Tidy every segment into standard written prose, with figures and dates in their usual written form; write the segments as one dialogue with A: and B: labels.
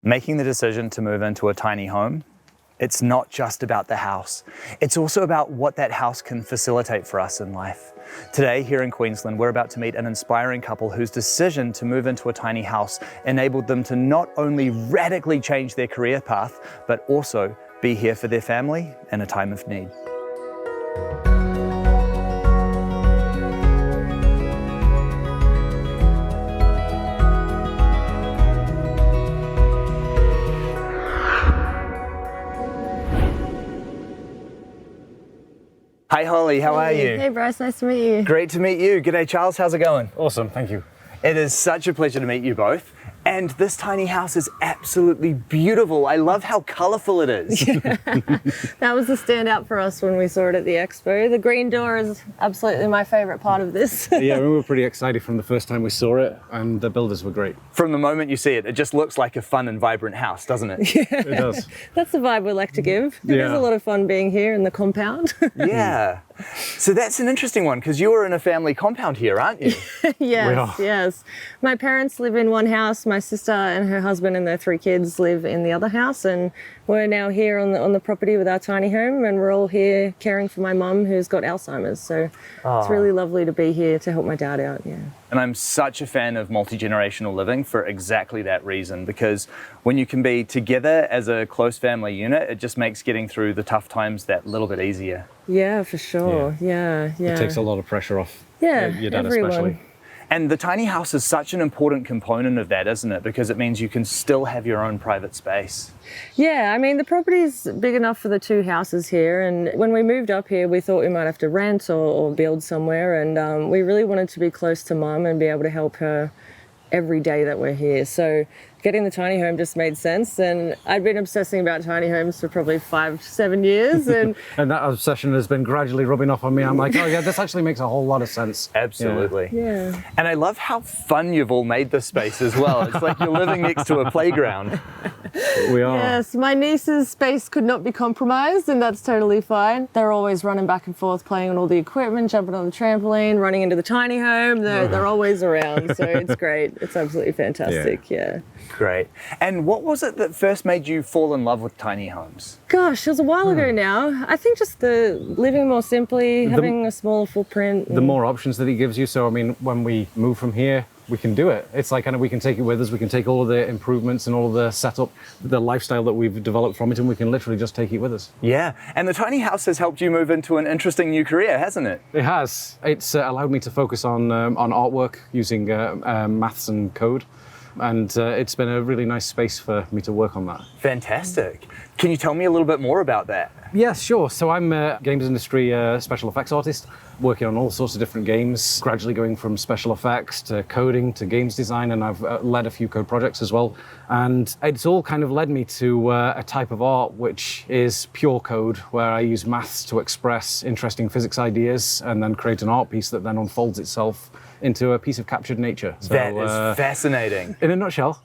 A: Making the decision to move into a tiny home, it's not just about the house. It's also about what that house can facilitate for us in life. Today, here in Queensland, we're about to meet an inspiring couple whose decision to move into a tiny house enabled them to not only radically change their career path, but also be here for their family in a time of need. Hi Holly, how are you?
B: Hey Bryce, nice to meet you.
A: Great to meet you. G'day Charles, how's it going?
C: Awesome, thank you.
A: It is such a pleasure to meet you both. And this tiny house is absolutely beautiful. I love how colourful it is.
B: Yeah. That was the standout for us when we saw it at the expo. The green door is absolutely my favourite part of this.
C: Yeah, we were pretty excited from the first time we saw it, and the builders were great.
A: From the moment you see it, it just looks like a fun and vibrant house, doesn't it?
B: Yeah.
C: It does.
B: That's the vibe we like to give. It is a lot of fun being here in the compound.
A: Yeah. So that's an interesting one, because you're in a family compound here, aren't you?
B: Yes, yes. My parents live in one house. My sister and her husband and their 3 kids live in the other house, and we're now here on the property with our tiny home, and we're all here caring for my mum who's got Alzheimer's. So it's really lovely to be here to help my dad out. Yeah.
A: And I'm such a fan of multi-generational living for exactly that reason, because when you can be together as a close family unit, it just makes getting through the tough times that little bit easier.
B: Yeah, for sure. Yeah.
C: It takes a lot of pressure off.
B: Yeah,
C: your dad
B: everyone.
C: especially.
A: And the tiny house is such an important component of that, isn't it? Because it means you can still have your own private space.
B: Yeah, I mean, the property's big enough for the 2 houses here. And when we moved up here, we thought we might have to rent or build somewhere. And we really wanted to be close to Mum and be able to help her every day that we're here. So getting the tiny home just made sense. And I'd been obsessing about tiny homes for probably 5 to 7 years. And
C: And that obsession has been gradually rubbing off on me. I'm like, oh yeah, this actually makes a whole lot of sense.
A: Absolutely.
B: yeah.
A: And I love how fun you've all made this space as well. It's like you're living next to a playground.
C: We are.
B: Yes, my niece's space could not be compromised, and that's totally fine. They're always running back and forth, playing on all the equipment, jumping on the trampoline, running into the tiny home. They're always around, so it's great. It's absolutely fantastic, yeah.
A: Great. And what was it that first made you fall in love with tiny homes?
B: Gosh, it was a while ago now. I think just the living more simply, having a smaller footprint.
C: The more options that he gives you. So, I mean, when we move from here, we can do it. It's like kind of we can take it with us. We can take all of the improvements and all of the setup, the lifestyle that we've developed from it, and we can literally just take it with us.
A: Yeah. And the tiny house has helped you move into an interesting new career, hasn't it?
C: It has. It's allowed me to focus on artwork using maths and code. And it's been a really nice space for me to work on that.
A: Fantastic. Can you tell me a little bit more about that?
C: Yeah, sure. So I'm a games industry special effects artist, working on all sorts of different games, gradually going from special effects to coding to games design, and I've led a few code projects as well. And it's all kind of led me to a type of art which is pure code, where I use maths to express interesting physics ideas and then create an art piece that then unfolds itself into a piece of captured nature. So,
A: that is fascinating.
C: In a nutshell.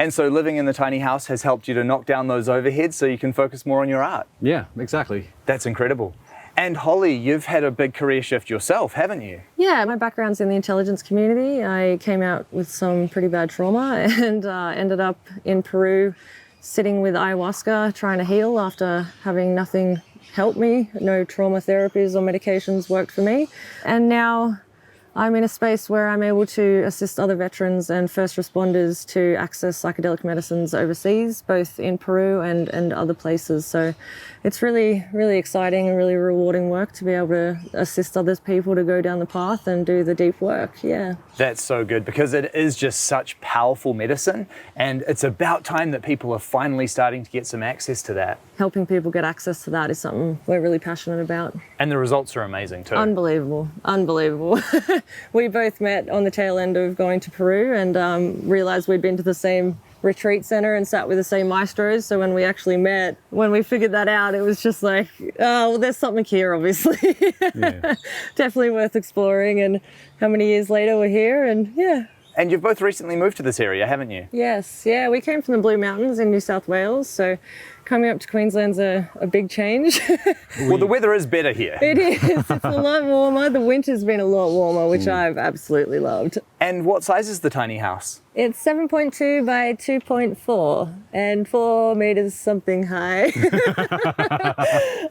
A: And so living in the tiny house has helped you to knock down those overheads so you can focus more on your art.
C: Yeah, exactly.
A: That's incredible. And Holly, you've had a big career shift yourself, haven't you?
B: Yeah, my background's in the intelligence community. I came out with some pretty bad trauma and ended up in Peru sitting with ayahuasca trying to heal after having nothing help me. No trauma therapies or medications worked for me. And now I'm in a space where I'm able to assist other veterans and first responders to access psychedelic medicines overseas, both in Peru and other places. So it's really, really exciting and really rewarding work to be able to assist other people to go down the path and do the deep work, yeah.
A: That's so good, because it is just such powerful medicine, and it's about time that people are finally starting to get some access to that.
B: Helping people get access to that is something we're really passionate about.
A: And the results are amazing too.
B: Unbelievable, unbelievable. We both met on the tail end of going to Peru and realized we'd been to the same retreat center and sat with the same maestros. So when we actually met, when we figured that out, it was just like, oh, well, there's something here, obviously.
C: Yeah.
B: Definitely worth exploring. And how many years later we're here, and yeah.
A: And you've both recently moved to this area, haven't you?
B: Yes, yeah, we came from the Blue Mountains in New South Wales, so coming up to Queensland's a big change.
A: Well, the weather is better here.
B: It is, it's a lot warmer. The winter's been a lot warmer, which I've absolutely loved.
A: And what size is the tiny house?
B: It's 7.2 by 2.4 and 4 meters something high.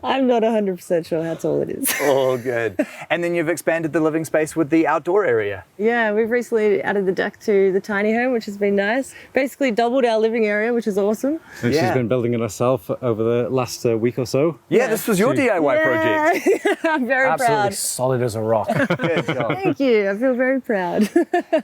B: I'm not 100% sure how tall it is.
A: Oh, good. And then you've expanded the living space with the outdoor area.
B: Yeah, we've recently added the deck to the tiny home, which has been nice. Basically doubled our living area, which is awesome.
C: And
A: Yeah.
C: she's been building it herself over the last week or so.
A: Yeah, this was your DIY project.
B: Yeah, I'm very
C: Absolutely
B: proud.
C: solid as a rock.
A: Good job.
B: Thank you. I feel very proud.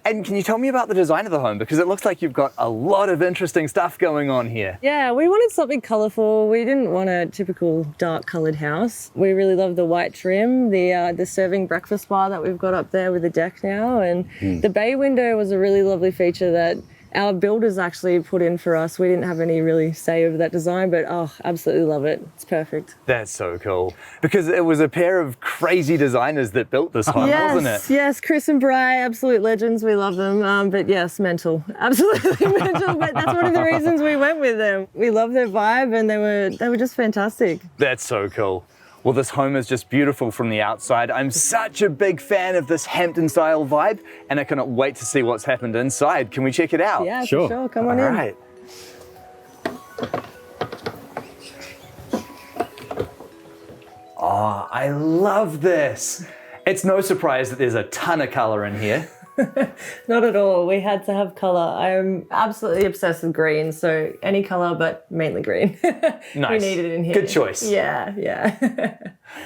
A: And can you tell me about the design of the home? Because it looks like you've got a lot of interesting stuff going on here.
B: Yeah, we wanted something colourful. We didn't want a typical dark coloured house. We really love the white trim, the serving breakfast bar that we've got up there with the deck now, and the bay window was a really lovely feature that our builders actually put in for us. We didn't have any really say over that design, but absolutely love it. It's perfect.
A: That's so cool. Because it was a pair of crazy designers that built this home, wasn't it?
B: Yes, Chris and Bry, absolute legends. We love them. But yes, mental, absolutely mental. But that's one of the reasons we went with them. We love their vibe, and they were just fantastic.
A: That's so cool. Well, this home is just beautiful from the outside. I'm such a big fan of this Hampton-style vibe, and I cannot wait to see what's happened inside. Can we check it out?
B: Yeah,
C: Sure.
B: for sure. Come on
A: All
B: in.
A: right. Oh, I love this. It's no surprise that there's a ton of color in here.
B: Not at all. We had to have colour. I'm absolutely obsessed with green, so any colour, but mainly green.
A: Nice.
B: We need it in here.
A: Good choice.
B: Yeah, yeah.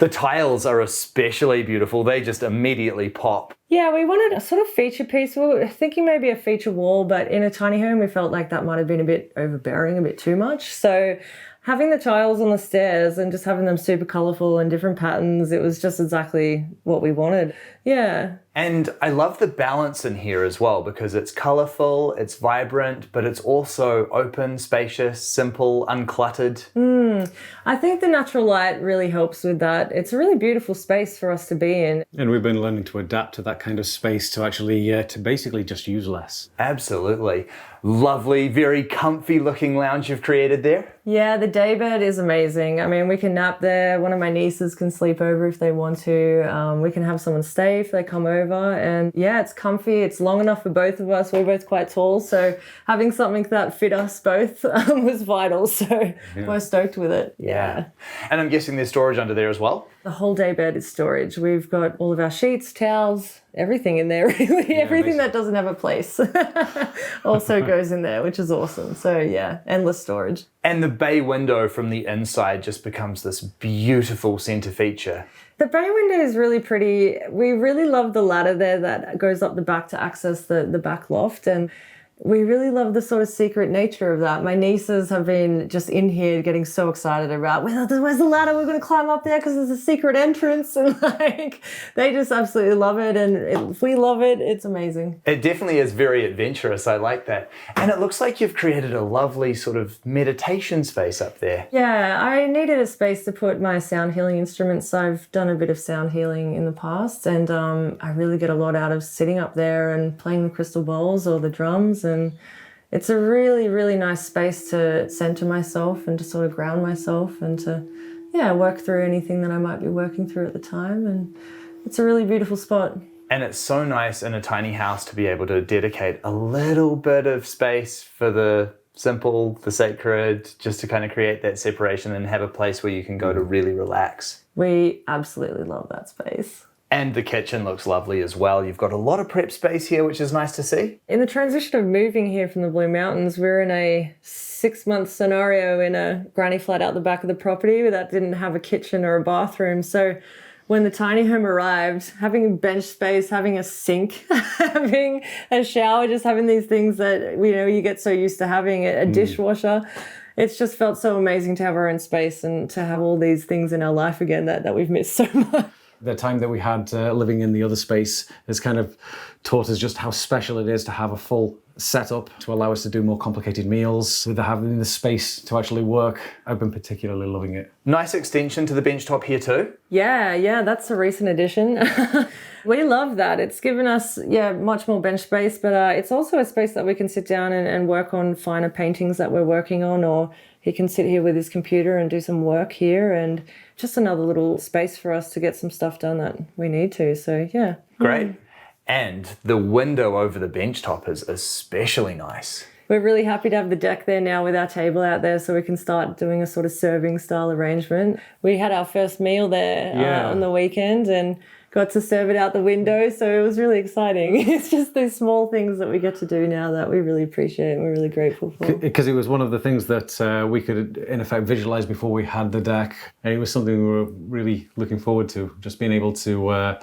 A: The tiles are especially beautiful. They just immediately pop.
B: Yeah, we wanted a sort of feature piece. We were thinking maybe a feature wall, but in a tiny home, we felt like that might have been a bit overbearing, a bit too much. So having the tiles on the stairs and just having them super colourful and different patterns, it was just exactly what we wanted. Yeah.
A: And I love the balance in here as well, because it's colourful, it's vibrant, but it's also open, spacious, simple, uncluttered.
B: I think the natural light really helps with that. It's a really beautiful space for us to be in.
C: And we've been learning to adapt to that kind of space to actually, to basically just use less.
A: Absolutely. Lovely, very comfy looking lounge you've created there.
B: Yeah, the daybed is amazing. I mean, we can nap there. One of my nieces can sleep over if they want to. We can have someone stay if they come over. And yeah, it's comfy. It's long enough for both of us. We're both quite tall. So having something that fit us both was vital. So we're stoked with it. Yeah.
A: And I'm guessing there's storage under there as well?
B: The whole daybed is storage. We've got all of our sheets, towels, everything in there, really. Everything that doesn't have a place also goes in there, which is awesome. So yeah, endless storage.
A: And the bay window from the inside just becomes this beautiful centre feature.
B: The bay window is really pretty. We really love the ladder there that goes up the back to access the back loft, and we really love the sort of secret nature of that. My nieces have been just in here getting so excited about, where's the ladder? We're going to climb up there because there's a secret entrance. And like, they just absolutely love it. And if we love it, it's amazing.
A: It definitely is very adventurous. I like that. And it looks like you've created a lovely sort of meditation space up there.
B: Yeah, I needed a space to put my sound healing instruments. I've done a bit of sound healing in the past, and I really get a lot out of sitting up there and playing the crystal bowls or the drums. And it's a really, really nice space to center myself and to sort of ground myself and to, work through anything that I might be working through at the time. And it's a really beautiful spot.
A: And it's so nice in a tiny house to be able to dedicate a little bit of space for the simple, the sacred, just to kind of create that separation and have a place where you can go to really relax.
B: We absolutely love that space.
A: And the kitchen looks lovely as well. You've got a lot of prep space here, which is nice to see.
B: In the transition of moving here from the Blue Mountains, we're in a 6-month scenario in a granny flat out the back of the property that didn't have a kitchen or a bathroom. So when the tiny home arrived, having bench space, having a sink, having a shower, just having these things that, you get so used to having, a dishwasher, it's just felt so amazing to have our own space and to have all these things in our life again that we've missed so much.
C: The time that we had living in the other space has kind of taught us just how special it is to have a full setup to allow us to do more complicated meals. With having the space to actually work, I've been particularly loving it.
A: Nice extension to the bench top here too.
B: Yeah, that's a recent addition. We love that. It's given us, much more bench space, but it's also a space that we can sit down and work on finer paintings that we're working on, or he can sit here with his computer and do some work here, and just another little space for us to get some stuff done that we need to. So, yeah.
A: Great. And the window over the bench top is especially nice.
B: We're really happy to have the deck there now with our table out there so we can start doing a sort of serving style arrangement. We had our first meal there on the weekend and got to serve it out the window, so it was really exciting. It's just these small things that we get to do now that we really appreciate and we're really grateful for.
C: Because it was one of the things that we could, in effect, visualize before we had the deck. And it was something we were really looking forward to, just being able to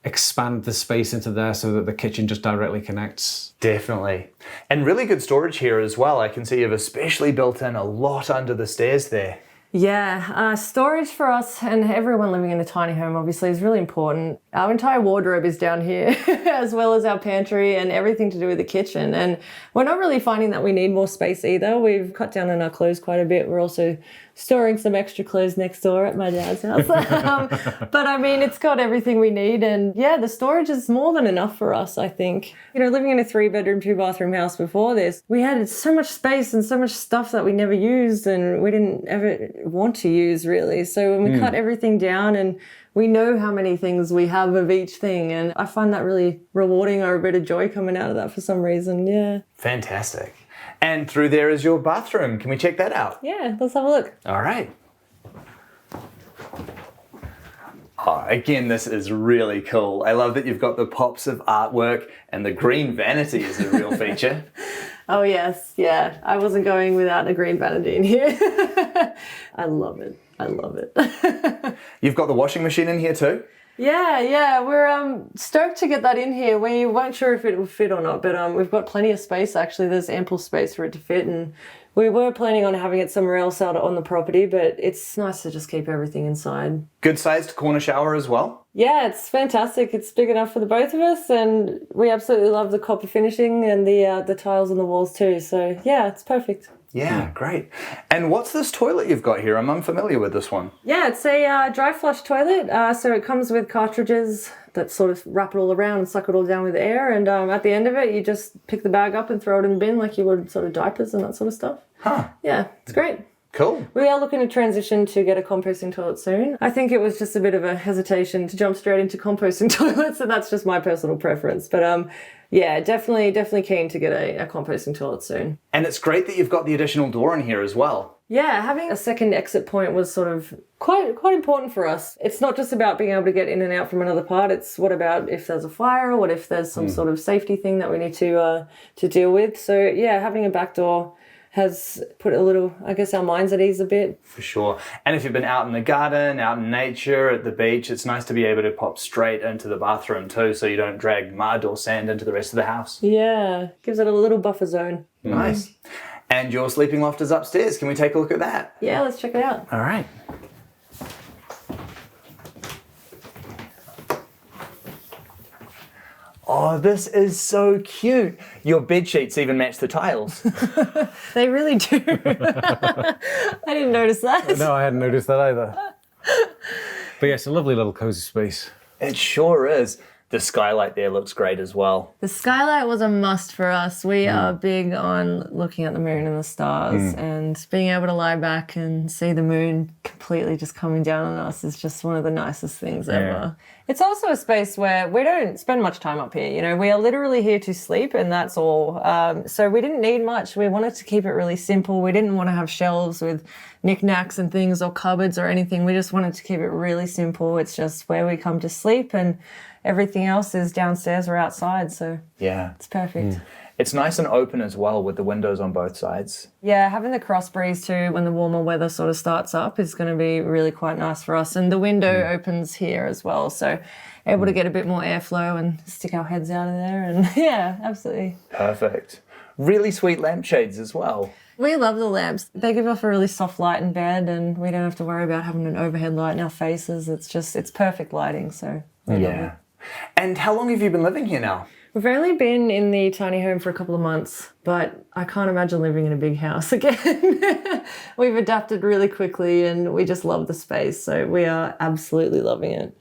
C: expand the space into there so that the kitchen just directly connects.
A: Definitely. And really good storage here as well. I can see you've especially built in a lot under the stairs there.
B: Yeah, storage for us and everyone living in a tiny home obviously is really important. Our entire wardrobe is down here as well as our pantry and everything to do with the kitchen. And we're not really finding that we need more space either. We've cut down on our clothes quite a bit. We're also storing some extra clothes next door at my dad's house. But I mean, it's got everything we need. And yeah, the storage is more than enough for us, I think. You know, living in a 3-bedroom, 2-bathroom house before this, we had so much space and so much stuff that we never used and we didn't ever want to use really. So when we cut everything down and we know how many things we have of each thing, and I find that really rewarding or a bit of joy coming out of that for some reason. Yeah.
A: Fantastic. And through there is your bathroom. Can we check that out?
B: Yeah, let's have a look.
A: All right. Oh, again, this is really cool. I love that you've got the pops of artwork and the green vanity is a real feature.
B: Oh yes, yeah. I wasn't going without a green vanity in here. I love it. I love it.
A: You've got the washing machine in here too?
B: Yeah. We're stoked to get that in here. We weren't sure if it would fit or not, but we've got plenty of space actually. There's ample space for it to fit, and we were planning on having it somewhere else out on the property, but it's nice to just keep everything inside.
A: Good sized corner shower as well?
B: Yeah, it's fantastic. It's big enough for the both of us, and we absolutely love the copper finishing and the tiles on the walls too. So yeah, it's perfect.
A: Yeah, great. And what's this toilet you've got here? I'm unfamiliar with this one.
B: Yeah, it's a dry flush toilet. So it comes with cartridges that sort of wrap it all around and suck it all down with air. And at the end of it, you just pick the bag up and throw it in the bin like you would sort of diapers and that sort of stuff.
A: Huh.
B: Yeah, it's great.
A: Cool.
B: We are looking to transition to get a composting toilet soon. I think it was just a bit of a hesitation to jump straight into composting toilets, and that's just my personal preference. But yeah, definitely keen to get a composting toilet soon.
A: And it's great that you've got the additional door in here as well.
B: Yeah, having a second exit point was sort of quite important for us. It's not just about being able to get in and out from another part. It's what about if there's a fire or what if there's some sort of safety thing that we need to deal with. So yeah, having a back door has put a little, I guess, our minds at ease a bit.
A: For sure. And if you've been out in the garden, out in nature, at the beach, it's nice to be able to pop straight into the bathroom too, so you don't drag mud or sand into the rest of the house.
B: Yeah, gives it a little buffer zone.
A: Nice. And your sleeping loft is upstairs. Can we take a look at that?
B: Yeah, let's check it out.
A: All right. Oh, this is so cute. Your bed sheets even match the tiles.
B: They really do. I didn't notice that.
C: No, I hadn't noticed that either. But yeah, it's a lovely little cozy space.
A: It sure is. The skylight there looks great as well.
B: The skylight was a must for us. We are big on looking at the moon and the stars, and being able to lie back and see the moon completely just coming down on us is just one of the nicest things ever. It's also a space where we don't spend much time up here. You know, we are literally here to sleep and that's all. So we didn't need much. We wanted to keep it really simple. We didn't want to have shelves with knickknacks and things or cupboards or anything. We just wanted to keep it really simple. It's just where we come to sleep, and everything else is downstairs or outside, so
A: yeah,
B: it's perfect.
A: It's nice and open as well with the windows on both sides.
B: Yeah, having the cross breeze too when the warmer weather sort of starts up is going to be really quite nice for us. And the window opens here as well, so able to get a bit more airflow and stick our heads out of there. And yeah, absolutely.
A: Perfect. Really sweet lampshades as well.
B: We love the lamps. They give off a really soft light in bed, and we don't have to worry about having an overhead light in our faces. It's perfect lighting, so we love it.
A: And how long have you been living here now?
B: We've only been in the tiny home for a couple of months, but I can't imagine living in a big house again. We've adapted really quickly and we just love the space, so we are absolutely loving it.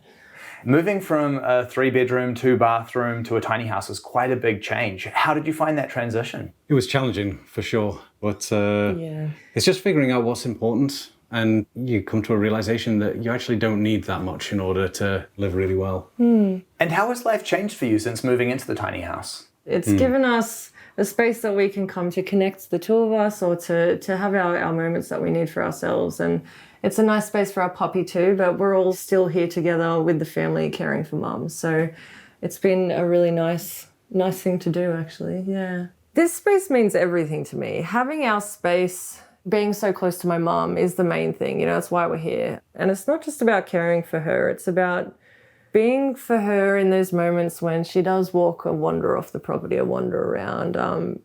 A: Moving from a 3-bedroom, 2-bathroom to a tiny house is quite a big change. How did you find that transition?
C: It was challenging for sure, but it's just figuring out what's important And you come to a realization that you actually don't need that much in order to live really well.
A: And how has life changed for you since moving into the tiny house?
B: It's given us a space that we can come to connect the two of us, or to have our moments that we need for ourselves. And it's a nice space for our puppy too, but we're all still here together with the family caring for mum. So it's been a really nice thing to do, actually. Yeah. This space means everything to me. Having our space, being so close to my mum, is the main thing. You know, that's why we're here. And it's not just about caring for her. It's about being for her in those moments when she does walk or wander off the property or wander around,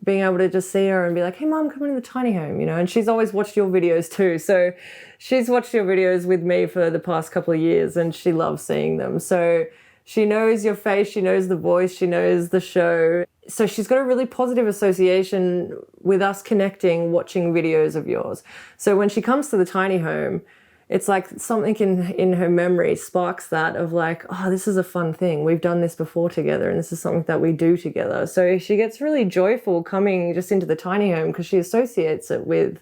B: being able to just see her and be like, hey, Mum, come into the tiny home, you know. And she's always watched your videos too. So she's watched your videos with me for the past couple of years, and she loves seeing them. So she knows your face, she knows the voice, she knows the show. So she's got a really positive association with us connecting, watching videos of yours. So when she comes to the tiny home, it's like something in her memory sparks that of like, oh, this is a fun thing. We've done this before together, and this is something that we do together. So she gets really joyful coming just into the tiny home because she associates it with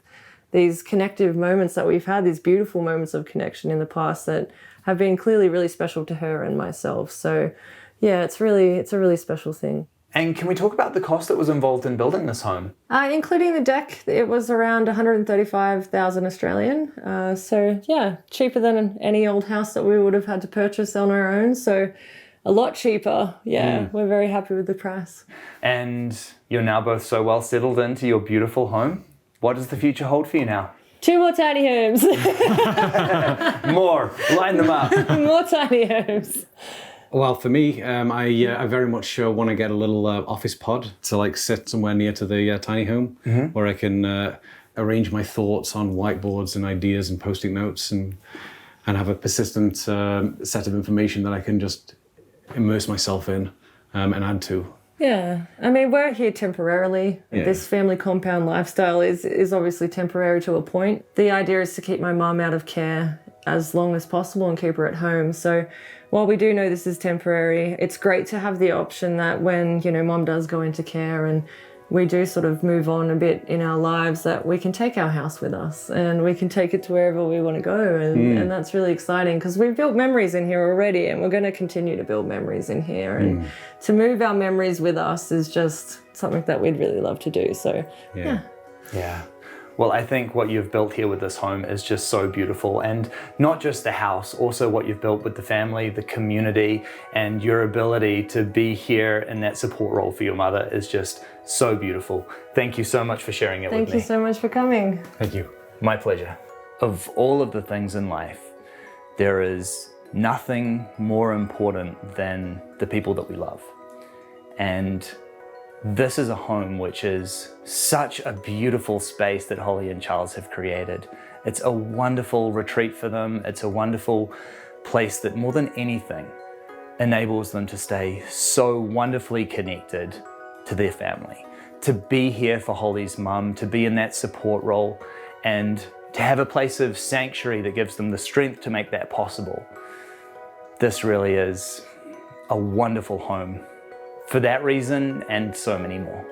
B: these connective moments that we've had, these beautiful moments of connection in the past that have been clearly really special to her and myself. So yeah, it's a really special thing.
A: And can we talk about the cost that was involved in building this home?
B: Including the deck, it was around 135,000 Australian. So yeah, cheaper than any old house that we would have had to purchase on our own. So a lot cheaper. Yeah, we're very happy with the price.
A: And you're now both so well settled into your beautiful home. What does the future hold for you now?
B: 2 more tiny homes.
A: More. Line them up.
B: More tiny homes.
C: Well, for me, I very much want to get a little office pod to like sit somewhere near to the tiny home where I can arrange my thoughts on whiteboards and ideas and post-it notes and have a persistent set of information that I can just immerse myself in and add to.
B: Yeah, I mean, we're here temporarily.
C: Yeah.
B: This family compound lifestyle is obviously temporary to a point. The idea is to keep my mum out of care as long as possible and keep her at home. So while we do know this is temporary, it's great to have the option that when, you know, mum does go into care and we do sort of move on a bit in our lives, that we can take our house with us and we can take it to wherever we want to go. And that's really exciting because we've built memories in here already, and we're going to continue to build memories in here. And to move our memories with us is just something that we'd really love to do. So yeah.
A: Well, I think what you've built here with this home is just so beautiful, and not just the house, also what you've built with the family, the community, and your ability to be here in that support role for your mother is just so beautiful. Thank you so much for sharing it with me.
B: Thank you so much for coming.
C: Thank you.
A: My pleasure. Of all of the things in life, there is nothing more important than the people that we love. And this is a home which is such a beautiful space that Holly and Charles have created. It's a wonderful retreat for them. It's a wonderful place that more than anything enables them to stay so wonderfully connected to their family, to be here for Holly's mum, to be in that support role, and to have a place of sanctuary that gives them the strength to make that possible. This really is a wonderful home for that reason and so many more.